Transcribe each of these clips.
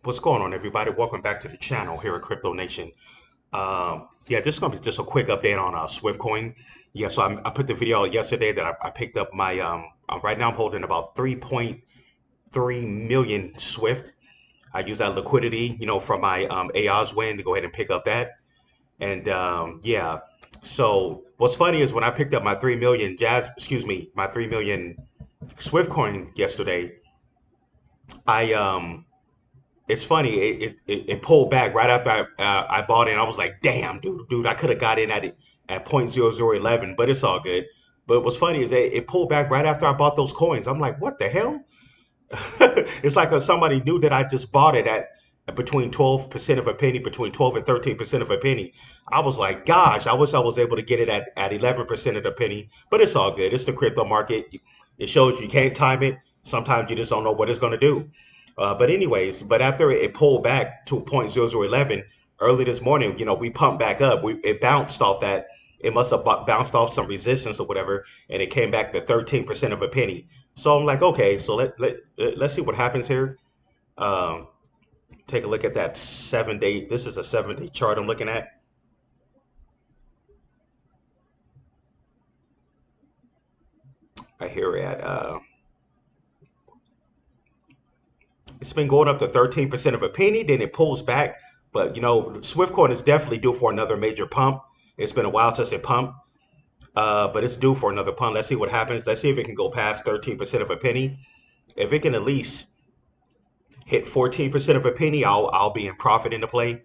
What's going on, everybody? Welcome back to the channel here at Crypto Nation. Yeah, this is gonna be just a quick update on Swift Coin. Yeah, so I put the video out yesterday that I picked up my right now I'm holding about 3.3 million Swift. I use that liquidity, from my AOS win to go ahead and pick up that. And yeah, so what's funny is when I picked up my 3 million my 3 million Swift Coin yesterday, I it's funny. It pulled back right after I bought in. I was like, damn, dude, I could have got in at it at 0.0011, but it's all good. But what's funny is it pulled back right after I bought those coins. I'm like, what the hell? It's like somebody knew that I just bought it at between 12% of a penny, between 12 and 13% of a penny. I was like, gosh, I wish I was able to get it at 11% of the penny, but it's all good. It's the crypto market. It shows you can't time it. Sometimes you just don't know what it's going to do. But anyways, but after it pulled back to 0.0011 early this morning, we pumped back up. It bounced off that. It must have bounced off some resistance or whatever, and it came back to 13% of a penny. So I'm like, okay, so let's see what happens here. Um, Take a look at that 7 day. This is a 7 day chart I'm looking at. Right here at it's been going up to 13% of a penny, then it pulls back. But Swiftcoin is definitely due for another major pump. It's been a while since it pumped, but it's due for another pump. Let's see what happens. Let's see if it can go past 13% of a penny. If it can at least hit 14% of a penny, I'll be in profit in the play.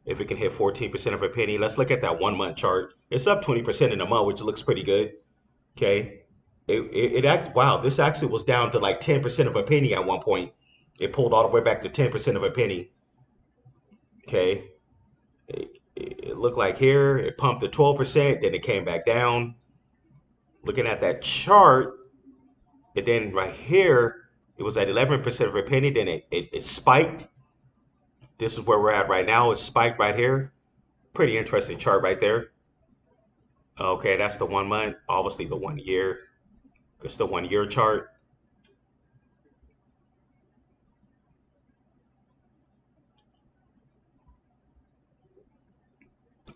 If it can hit 14% of a penny, let's look at that 1 month chart. It's up 20% in a month, which looks pretty good. Okay. Wow, this actually was down to like 10% of a penny at one point. It pulled all the way back to 10% of a penny. Okay. It looked like here it pumped to 12%, then it came back down. Looking at that chart, and then right here, it was at 11% of a penny, then it spiked. This is where we're at right now. It spiked right here. Pretty interesting chart right there. Okay, that's the 1 month, obviously the 1 year. It's the 1 year chart.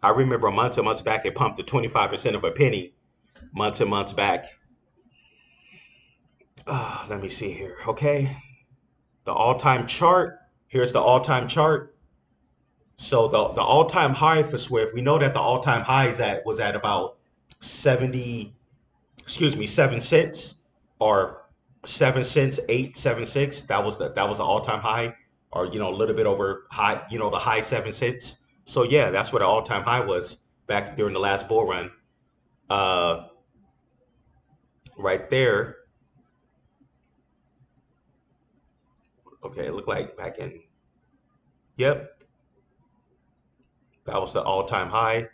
I remember months and months back, it pumped to 25% of a penny, months and months back. Let me see here. Okay, the all-time chart. Here's the all-time chart. So the all-time high for Swift, we know that the all-time high was at about 70, 7 cents, or 7 cents, 876. That was the all-time high, or a little bit over high, the high 7 cents. So yeah, that's where the all-time high was back during the last bull run. Uh, right there. Okay, it looked like back in. Yep, that was the all-time high.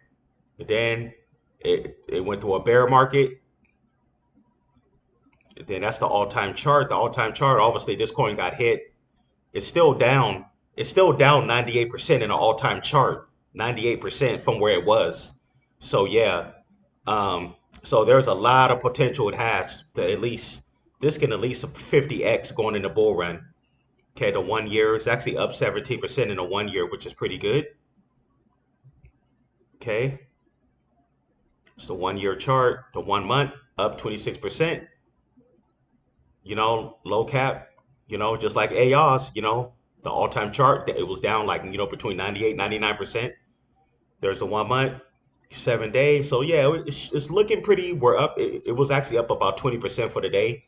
And then it went through a bear market. And then that's the all-time chart. The all-time chart. Obviously, this coin got hit. It's still down. It's still down 98% in the all-time chart. 98% from where it was. So yeah. So there's a lot of potential it has to at least this can at least 50x going in the bull run. Okay, the 1 year is actually up 17% in the 1 year, which is pretty good. Okay, it's the 1 year chart. The 1 month up 26%. Low cap. Just like AOS. The all-time chart. It was down like between 98 99%. There's the 1 month, 7 days. So yeah, it's looking pretty. We're up. It was actually up about 20% for the day.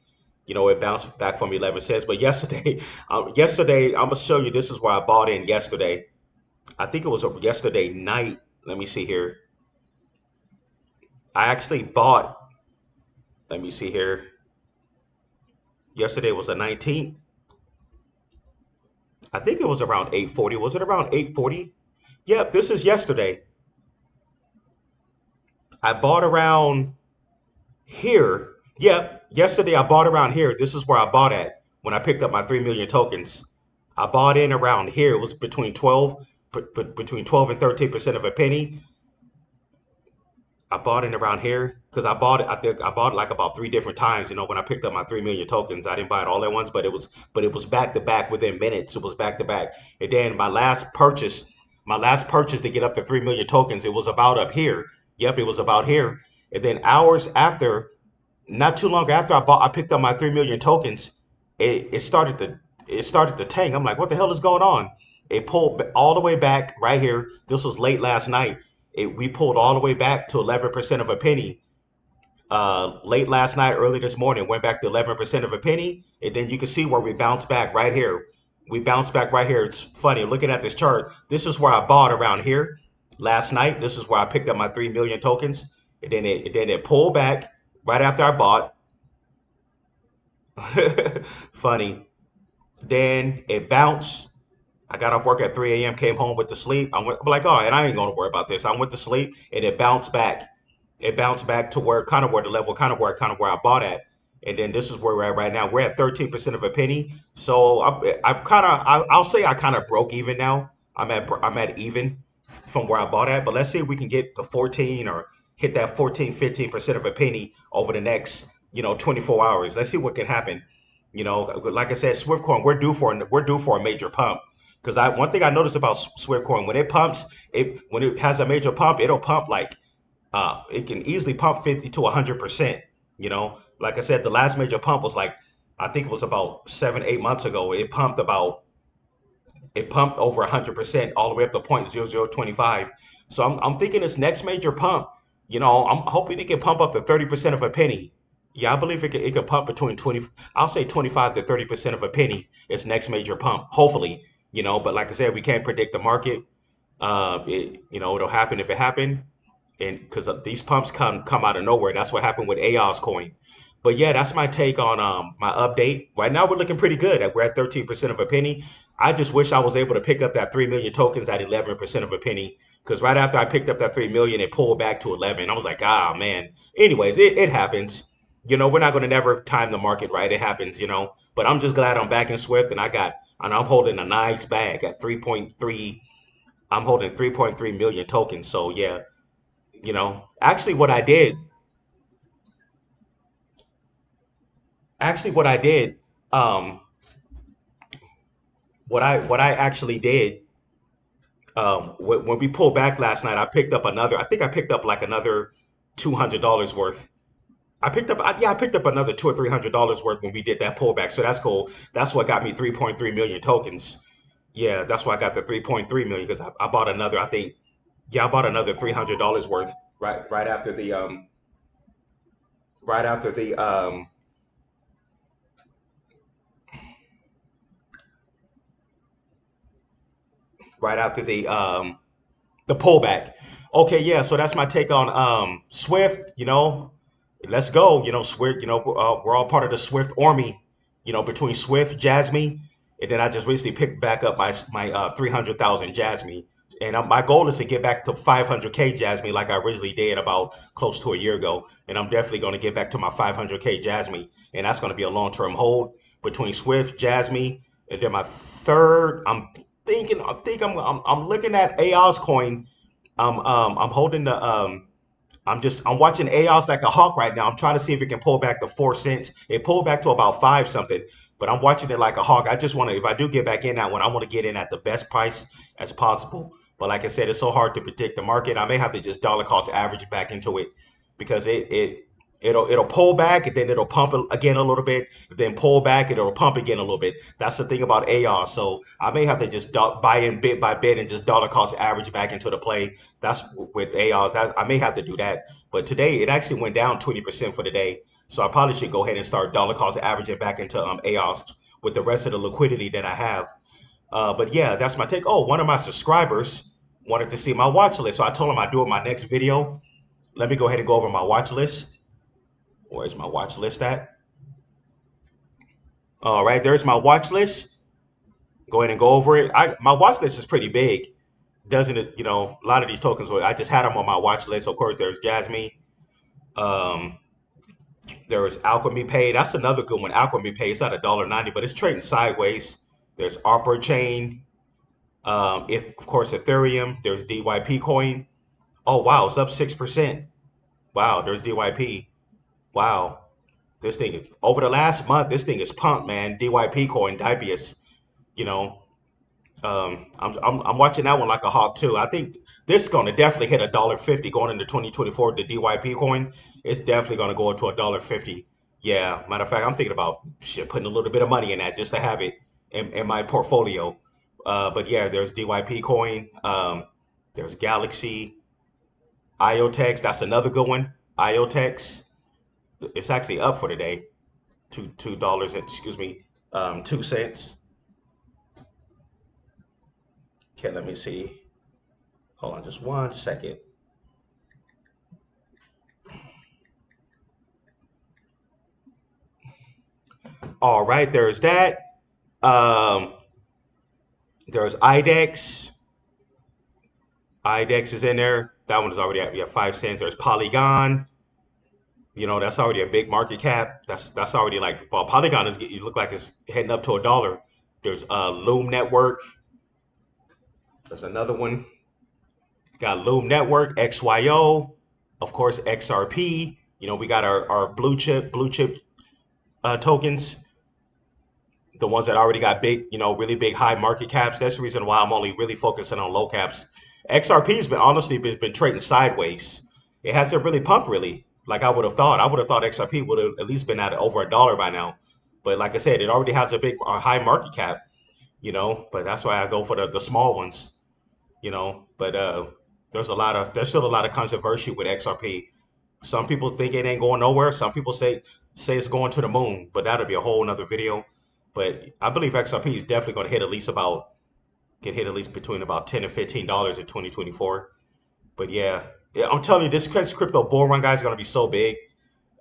It bounced back from 11 cents. But yesterday, I'm gonna show you. This is where I bought in yesterday. I think it was yesterday night. Let me see here. I actually bought. Let me see here. Yesterday was the 19th. I think it was around 8:40. Was it around 8:40? Yep, this is yesterday. I bought around here. Yep, yesterday I bought around here. This is where I bought at when I picked up my 3 million tokens. I bought in around here. It was between 12 and 13% of a penny. I bought it around here because I bought it. I think I bought it like about three different times. When I picked up my 3 million tokens, I didn't buy it all at once, but it was back to back within minutes. It was back to back. And then my last purchase to get up to 3 million tokens, it was about up here. Yep, it was about here. And then hours after, not too long after I picked up my 3 million tokens, it started to tank. I'm like, what the hell is going on? It pulled all the way back right here. This was late last night. We pulled all the way back to 11% of a penny. Late last night, early this morning, went back to 11% of a penny, and then you can see where we bounced back right here. We bounced back right here. It's funny looking at this chart. This is where I bought around here last night. This is where I picked up my 3 million tokens, and then it pulled back right after I bought. Funny. Then it bounced. I got off work at 3 a.m., came home with the sleep. I'm like, oh, and I ain't gonna worry about this. I went to sleep and it bounced back. It bounced back to where kind of where the level, kind of where I bought at. And then this is where we're at right now. We're at 13% of a penny. So I'll say I kind of broke even now. I'm at even from where I bought at. But let's see if we can get the 14 or hit that 14, 15% of a penny over the next, 24 hours. Let's see what can happen. Like I said, Swiftcoin, we're due for a major pump. Because one thing I noticed about Swiftcoin, when it pumps, when it has a major pump, it'll pump like it can easily pump 50 to 100%. Like I said, the last major pump was like I think it was about 7, 8 months ago. It pumped over 100% all the way up to 0.0025. So I'm thinking this next major pump, I'm hoping it can pump up to 30% of a penny. Yeah, I believe it can pump between 20, I'll say 25 to 30% of a penny. Its next major pump, hopefully. But like I said, we can't predict the market. It'll happen if it happens, and because these pumps come out of nowhere. That's what happened with AOS coin. But yeah, that's my take on my update. Right now we're looking pretty good. We're at 13% of a penny. I just wish I was able to pick up that 3 million tokens at 11% of a penny. Because right after I picked up that 3 million, it pulled back to 11. I was like, ah man. Anyways, it happens. We're not going to never time the market right. It happens. But I'm just glad I'm back in Swift and I'm holding a nice bag at 3.3. I'm holding 3.3 million tokens. So yeah, actually what I did, um, what I actually did, when we pulled back last night, I think I picked up like another $200 worth. I picked up another $200 or $300 worth when we did that pullback. So that's cool. That's what got me 3.3 million tokens. Yeah, that's why I got the 3.3 million because I bought another, I think, yeah, I bought another $300 worth right after right after the, right after the pullback. Okay, yeah, so that's my take on Swift. Let's go. Swift. We're all part of the Swift army. Between Swift, Jasmine, and then I just recently picked back up my 300,000 Jasmine, and my goal is to get back to 500K Jasmine like I originally did about close to a year ago, and I'm definitely going to get back to my 500K Jasmine, and that's going to be a long-term hold between Swift, Jasmine, and then my third. I'm looking at AOS coin. I'm holding the I'm watching AOS like a hawk right now. I'm trying to see if it can pull back to 4 cents. It pulled back to about five something, but I'm watching it like a hawk. I just want to, if I do get back in that one, I want to get in at the best price as possible. But like I said, it's so hard to predict the market. I may have to just dollar cost average back into it because it'll pull back and then it'll pump again a little bit, then pull back and it'll pump again a little bit. That's the thing about AOS. So I may have to just buy in bit by bit and just dollar cost average back into the play. That's with AOS. I may have to do that. But today it actually went down 20% for the day. So I probably should go ahead and start dollar cost averaging back into AOS with the rest of the liquidity that I have. But yeah, that's my take. Oh, one of my subscribers wanted to see my watch list. So I told him I'd do it in my next video. Let me go ahead and go over my watch list. Where's my watch list at? All right, there's my watch list. Go ahead and go over it. My watch list is pretty big, doesn't it? A lot of these tokens. I just had them on my watch list. Of course, there's Jasmine. Um, there's Alchemy Pay. That's another good one. Alchemy Pay. It's at $1.90, but it's trading sideways. There's Arbor Chain. If of course Ethereum. There's DYP Coin. Oh wow, it's up 6%. Wow, there's DYP. Wow. This thing is over the last month, this thing is pumped, man. DYP coin, Dybius, you know. I'm watching that one like a hawk too. I think this is going to definitely hit $1.50 going into 2024. The DYP coin, it's definitely going to go to $1.50. Yeah, matter of fact, I'm thinking about shit, putting a little bit of money in that just to have it in my portfolio. But yeah, there's DYP coin. There's Galaxy, IoTex. That's another good one. IoTex. It's actually up for today. $2. Excuse me. 2 cents. Okay, let me see. Hold on, just 1 second. All right, there's that. Um, there's IDEX. IDEX is in there. That one is already at, yeah, 5 cents. There's Polygon. That's already a big market cap. That's already like, well, Polygon is you look like it's heading up to $1. There's Loom Network. There's another one. Got Loom Network, XYO, of course XRP. We got our blue chip tokens, the ones that already got big, really big high market caps. That's the reason why I'm only really focusing on low caps. XRP has been honestly been trading sideways. It hasn't really pumped really like I would have thought. I would have thought XRP would have at least been at over $1 by now. But like I said, it already has a big high market cap, but that's why I go for the small ones, but there's still a lot of controversy with XRP. Some people think it ain't going nowhere. Some people say it's going to the moon, but that'll be a whole nother video. But I believe XRP is definitely going to hit at least between about $10 and $15 in 2024. But yeah, I'm telling you, this crypto bull run, guys, is going to be so big.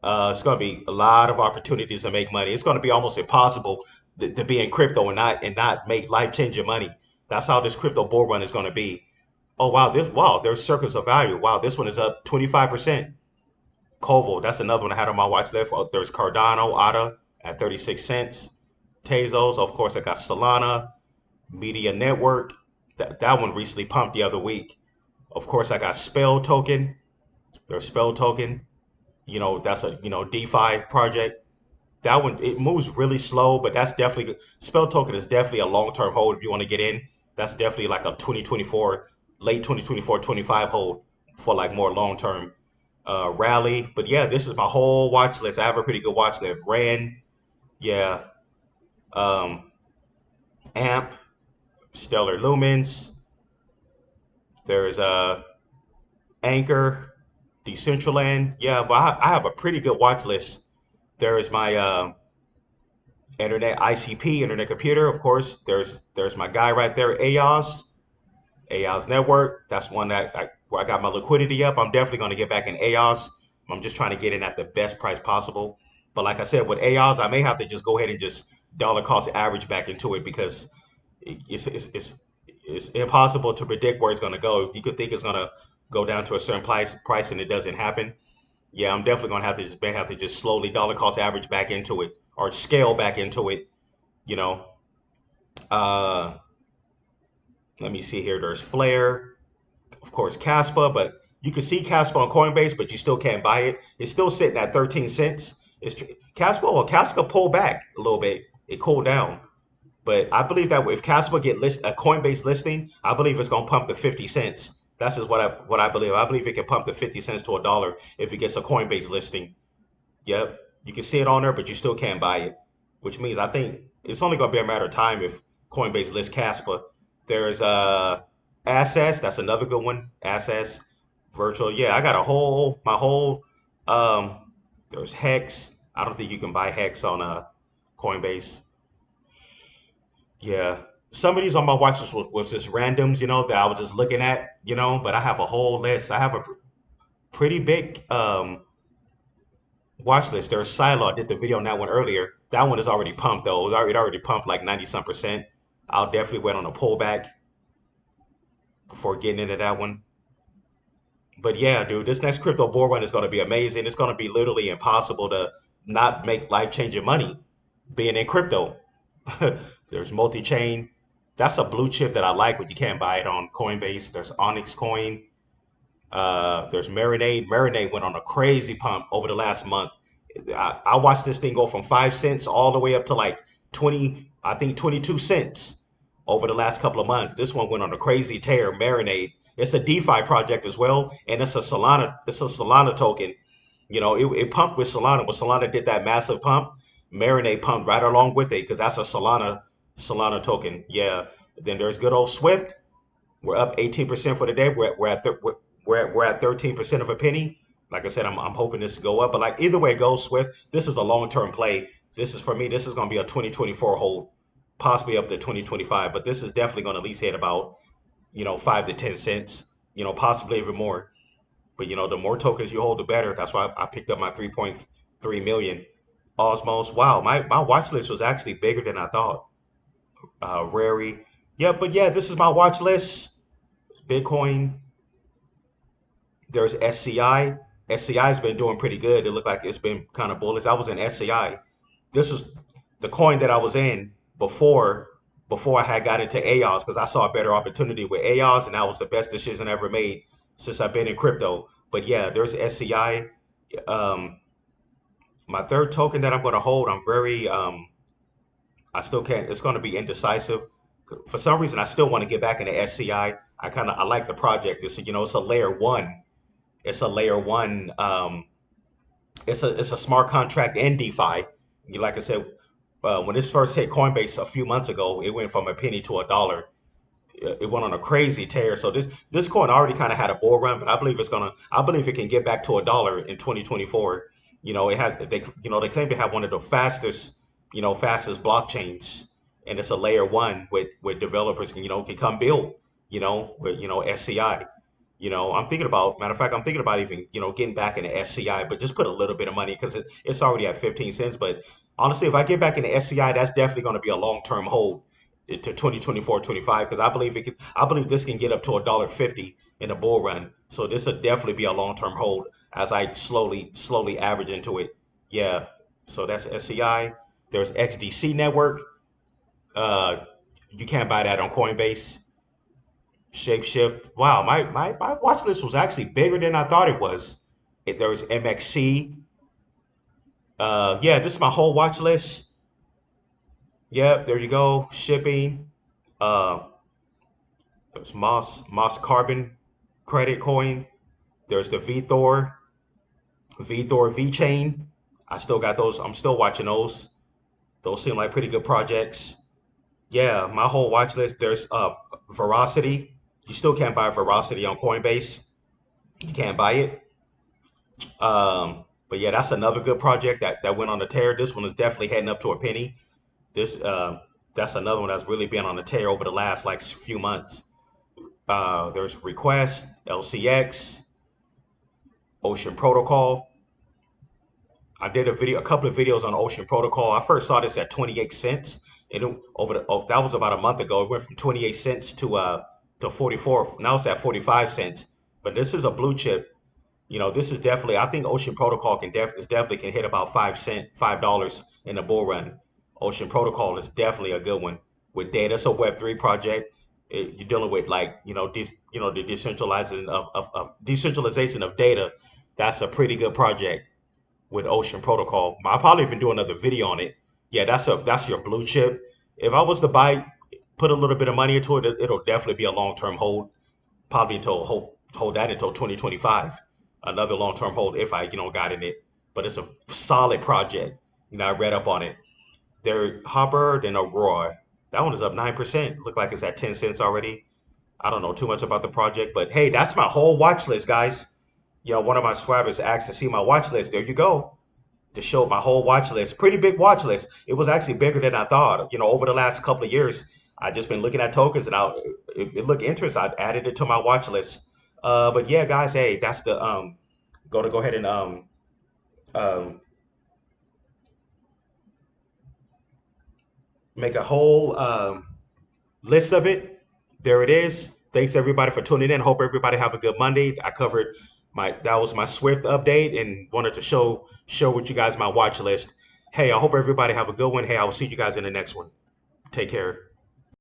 It's going to be a lot of opportunities to make money. It's going to be almost impossible to be in crypto and not make life changing money. That's how this crypto bull run is going to be. Oh wow, there's circles of value. Wow, this one is up 25%. Kovo, that's another one I had on my watch list. Oh, there's Cardano, ADA at 36 cents. Tezos, of course, I got Solana, Media Network. That one recently pumped the other week. Of course, I got Spell Token. There's Spell Token. That's a DeFi project. That one it moves really slow, but that's definitely Spell Token is definitely a long-term hold if you want to get in. That's definitely like a 2024, late 2024, 25 hold for like more long-term rally. But yeah, this is my whole watch list. I have a pretty good watch list. Ran, yeah, um, AMP, Stellar Lumens. There's Anchor, Decentraland. Yeah, but I have a pretty good watch list. There is my internet ICP, internet computer. Of course, there's my guy right there, AOS Network. That's one where I got my liquidity up. I'm definitely going to get back in AOS. I'm just trying to get in at the best price possible. But like I said, with AOS, I may have to just go ahead and just dollar cost average back into it because it's impossible to predict where it's going to go. You could think it's going to go down to a certain price and it doesn't happen. Yeah, I'm definitely going to have to just slowly dollar cost average back into it or scale back into it. You know, uh, let me see here. There's Flare, of course, Caspa, but you can see Caspa on Coinbase, but you still can't buy it. It's still sitting at 13 cents. Caspa pulled back a little bit. It cooled down. But I believe that if Casper get a Coinbase listing, I believe it's gonna pump to 50 cents. That's just what I believe. I believe it can pump to 50 cents to $1 if it gets a Coinbase listing. Yep, you can see it on there, but you still can't buy it, which means I think it's only gonna be a matter of time if Coinbase lists Casper. There's Assets. That's another good one. Assets, virtual. Yeah, I got my whole. Um, there's Hex. I don't think you can buy Hex on Coinbase. Yeah, some of these on my watch list was just randoms, that I was just looking at, but I have a whole list. I have a pretty big watch list. There's Silo. I did the video on that one earlier. That one is already pumped though. It already pumped like 90 some percent. I'll definitely wait on a pullback before getting into that one. But yeah, dude, this next crypto bull run is going to be amazing. It's going to be literally impossible to not make life-changing money being in crypto. There's multi-chain. That's a blue chip that I like, but you can't buy it on Coinbase. There's Onyx Coin. There's Marinade. Marinade went on a crazy pump over the last month. I watched this thing go from 5 cents all the way up to like 20, I think 22 cents over the last couple of months. This one went on a crazy tear. Marinade. It's a DeFi project as well, and it's a Solana. It's a Solana token. It pumped with Solana. When Solana did that massive pump, Marinade pumped right along with it because that's a Solana token. Yeah. Then there's good old Swift. We're up 18% for the day. We're at 13% of a penny. Like I said, I'm hoping this to go up. But like either way it goes, Swift, this is a long-term play. This is for me. This is going to be a 2024 hold, possibly up to 2025. But this is definitely going to at least hit about 5 to 10 cents. Possibly even more. But the more tokens you hold, the better. That's why I picked up my 3.3 million. Osmos. Wow, my watch list was actually bigger than I thought. Rary. Yeah, but yeah, this is my watch list. Bitcoin. There's SCI. SCI's been doing pretty good. It looked like it's been kind of bullish. I was in SCI. This was the coin that I was in before I had got into AOS because I saw a better opportunity with AOS, and that was the best decision I ever made since I've been in crypto. But yeah, there's SCI. Um, my third token that I'm going to hold, I still can't. It's going to be indecisive. For some reason, I still want to get back into SCI. I like the project. It's a layer one. It's a layer one. It's a smart contract and DeFi. Like I said, when this first hit Coinbase a few months ago, it went from a penny to $1. It went on a crazy tear. So this coin already kind of had a bull run, but I believe it can get back to $1 in 2024. They claim to have one of the fastest blockchains, and it's a layer one with developers can come build, with SCI. I'm thinking about, matter of fact, I'm thinking about even, getting back into SCI, but just put a little bit of money because it's already at 15 cents. But honestly, if I get back into SCI, that's definitely going to be a long-term hold to 2024, 25, because I believe this can get up to $1.50 in a bull run. So this will definitely be a long-term hold as I slowly average into it. Yeah. So that's SCI. There's XDC network. Uh, you can't buy that on Coinbase. Shapeshift. Wow, my watch list was actually bigger than I thought it was. There's MXC. Yeah, this is my whole watch list. Yep, there you go. Shipping. Uh, there's Moss Carbon Credit Coin. There's the VThor VeChain. I still got those. I'm still watching those. Those seem like pretty good projects. Yeah, my whole watch list. There's Veracity. You still can't buy Veracity on Coinbase. You can't buy it. But yeah, that's another good project that went on the tear. This one is definitely heading up to a penny. This That's another one that's really been on the tear over the last like few months. There's Request, LCX, Ocean Protocol. I did a couple of videos on Ocean Protocol. I first saw this at 28 cents, and that was about a month ago. It went from 28 cents to 44. Now it's at 45 cents. But this is a blue chip. This is definitely. I think Ocean Protocol definitely can hit about $5 in the bull run. Ocean Protocol is definitely a good one with data. It's a Web3 project. You're dealing with like the decentralization of data. That's a pretty good project with Ocean Protocol. I'll probably even do another video on it. Yeah, that's your blue chip. If I was to put a little bit of money into it, it'll definitely be a long-term hold. Probably hold that until 2025. Another long-term hold if I got in it. But it's a solid project. I read up on it. There, Hubbard and Aurora. That one is up 9%. Look like it's at 10 cents already. I don't know too much about the project, but hey, that's my whole watch list, guys. One of my subscribers asked to see my watch list. There you go. To show my whole watch list. Pretty big watch list. It was actually bigger than I thought. Over the last couple of years, I just been looking at tokens and it looked interesting. I added it to my watch list. But yeah, guys, hey, that's the go ahead and um make a whole list of it. There it is. Thanks everybody for tuning in. Hope everybody have a good Monday. I covered that was my Swift update and wanted to show with you guys my watch list. Hey, I hope everybody have a good one. Hey, I will see you guys in the next one. Take care.